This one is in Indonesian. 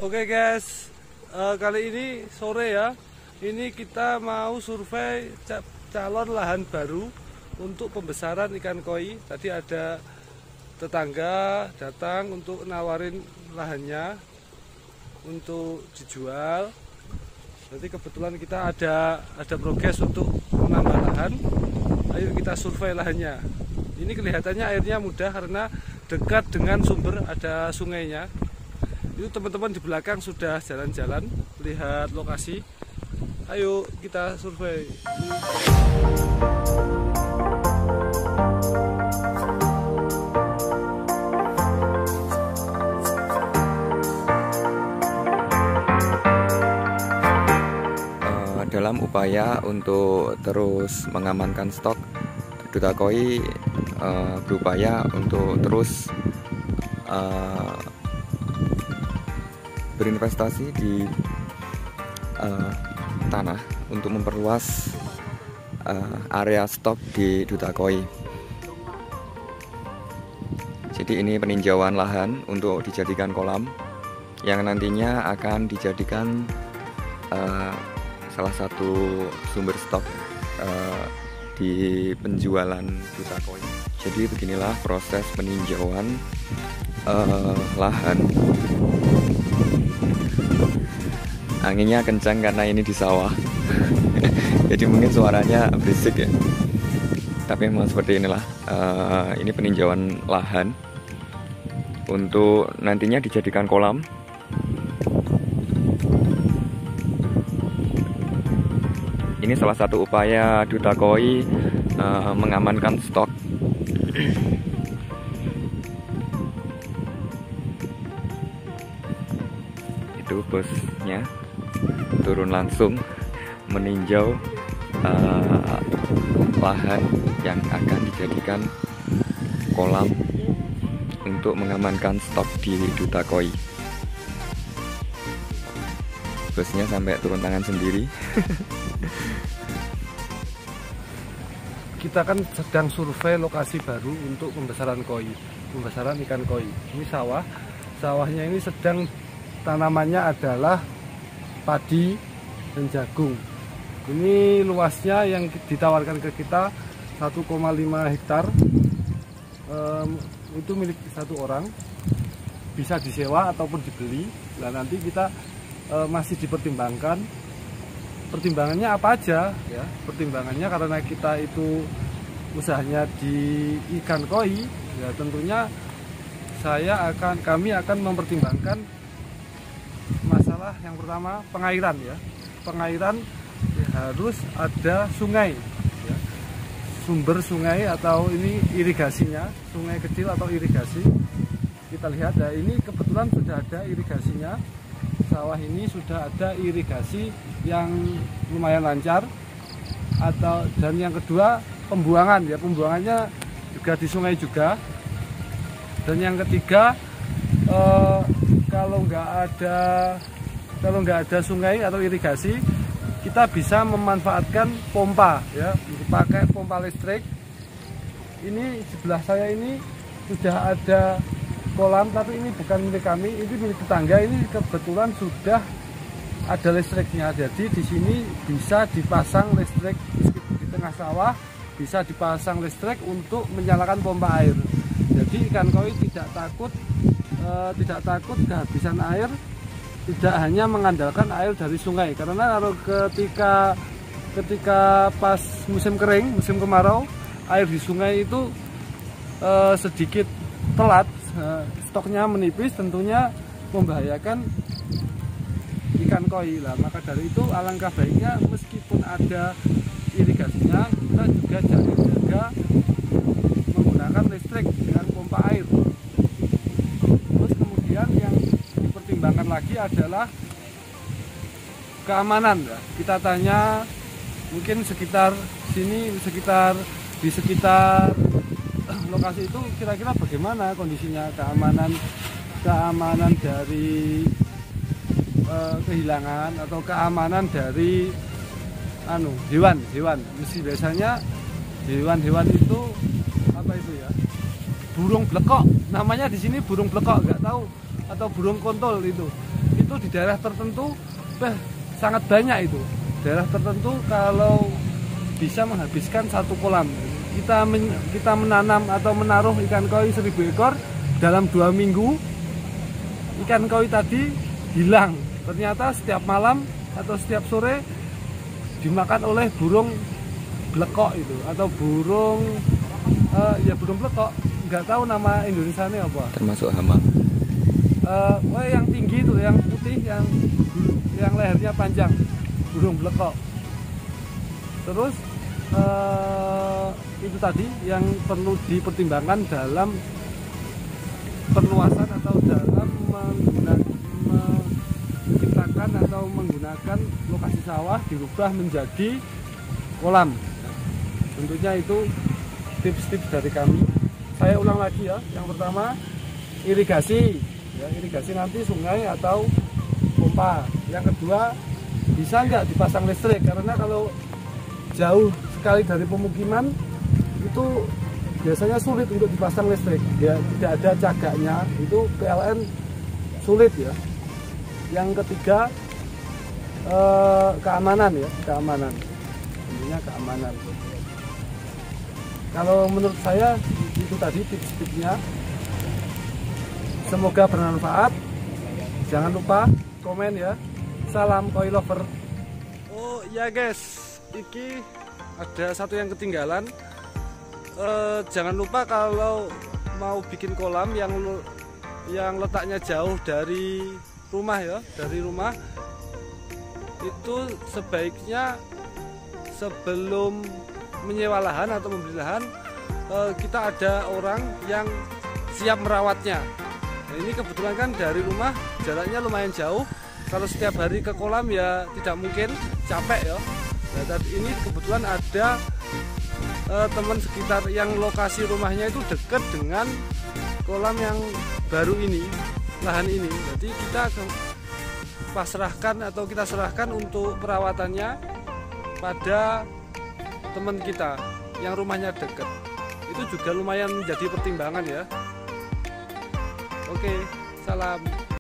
Oke guys, kali ini sore ya, ini kita mau survei calon lahan baru untuk pembesaran ikan koi. Tadi ada tetangga datang untuk nawarin lahannya untuk dijual. Jadi kebetulan kita ada progres untuk menambah lahan. Ayo kita survei lahannya. Ini kelihatannya airnya mudah karena dekat dengan sumber, ada sungainya. Itu teman-teman di belakang sudah jalan-jalan lihat lokasi. Ayo kita survei. Dalam upaya untuk terus mengamankan stok, Duta Koi berupaya untuk terus berinvestasi di tanah untuk memperluas area stok di Duta Koi. Jadi ini peninjauan lahan untuk dijadikan kolam yang nantinya akan dijadikan salah satu sumber stok di penjualan Duta Koi. Jadi beginilah proses peninjauan lahan. Anginnya kencang karena ini di sawah. Jadi mungkin suaranya berisik ya. Tapi memang seperti inilah. Ini peninjauan lahan untuk nantinya dijadikan kolam. Ini salah satu upaya Duta Koi mengamankan stok. Itu busnya turun langsung meninjau lahan yang akan dijadikan kolam untuk mengamankan stok di Duta Koi. Busnya sampai turun tangan sendiri. Kita kan sedang survei lokasi baru untuk pembesaran koi, pembesaran ikan koi. Ini sawah, sawahnya ini sedang tanamannya adalah padi dan jagung. Ini luasnya yang ditawarkan ke kita 1,5 hektar. Itu milik satu orang, bisa disewa ataupun dibeli. Nah nanti kita masih dipertimbangkan. Pertimbangannya apa aja ya? Pertimbangannya karena kita itu usahanya di ikan koi, ya tentunya kami akan mempertimbangkan masalah yang pertama pengairan ya. Pengairan ya, harus ada sungai ya. Sumber sungai atau ini irigasinya, sungai kecil atau irigasi. Kita lihat ya, ini kebetulan sudah ada irigasinya. Sawah ini sudah ada irigasi yang lumayan lancar. Dan yang kedua pembuangan ya, pembuangannya juga di sungai juga. Dan yang ketiga kalau nggak ada sungai atau irigasi, kita bisa memanfaatkan pompa ya, pakai pompa listrik. Ini sebelah saya ini sudah ada kolam, tapi ini bukan milik kami, ini milik tetangga. Ini kebetulan sudah ada listriknya, jadi di sini bisa dipasang listrik meskipun di tengah sawah, bisa dipasang listrik untuk menyalakan pompa air. Jadi ikan koi tidak takut kehabisan air, tidak hanya mengandalkan air dari sungai. Karena kalau ketika pas musim kering, musim kemarau, air di sungai itu sedikit telat, stoknya menipis, tentunya membahayakan ikan koi lah. Maka dari itu alangkah baiknya meskipun ada irigasinya, kita juga jaga menggunakan listrik dengan pompa air. Terus kemudian yang dipertimbangkan lagi adalah keamanan ya. Kita tanya mungkin sekitar sini, di sekitar lokasi itu kira-kira bagaimana kondisinya, keamanan dari kehilangan atau keamanan dari hewan. Mesti biasanya hewan itu apa itu ya, burung blekok namanya di sini, burung blekok, nggak tahu, atau burung kontol itu tertentu, di daerah tertentu sangat banyak itu. Daerah tertentu kalau bisa menghabiskan 1 kolam. Kita menanam atau menaruh ikan koi 1000 ekor, dalam 2 minggu ikan koi tadi hilang. Ternyata setiap malam atau setiap sore dimakan oleh burung blekok itu, atau burung burung blekok, nggak tahu nama Indonesianya apa. Termasuk hama. Yang tinggi itu, yang putih, yang lehernya panjang, burung blekok. Terus itu tadi yang perlu dipertimbangkan dalam perluasan atau dalam menciptakan atau menggunakan lokasi sawah dirubah menjadi kolam. Tentunya itu tips-tips dari kami. Saya ulang lagi ya. Yang pertama, irigasi. Ya, irigasi nanti sungai atau pompa. Yang kedua, bisa nggak dipasang listrik? Karena kalau jauh sekali dari pemukiman itu biasanya sulit untuk dipasang listrik. Ya, tidak ada cagaknya, itu PLN sulit ya. Yang ketiga, keamanan ya, keamanan. Intinya keamanan. Kalau menurut saya itu tadi tips-tipsnya. Semoga bermanfaat. Jangan lupa komen ya. Salam koi lover. Oh iya guys, iki ada satu yang ketinggalan. Jangan lupa kalau mau bikin kolam yang letaknya jauh dari rumah ya, dari rumah itu sebaiknya sebelum menyewa lahan atau membeli lahan, kita ada orang yang siap merawatnya. Nah, ini kebetulan kan dari rumah jaraknya lumayan jauh. Kalau setiap hari ke kolam ya tidak mungkin, capek ya. Nah, tadi ini kebetulan ada teman sekitar yang lokasi rumahnya itu dekat dengan kolam yang baru ini, lahan ini. Jadi kita kita serahkan untuk perawatannya pada teman kita yang rumahnya dekat. Itu juga lumayan menjadi pertimbangan ya. Oke, salam.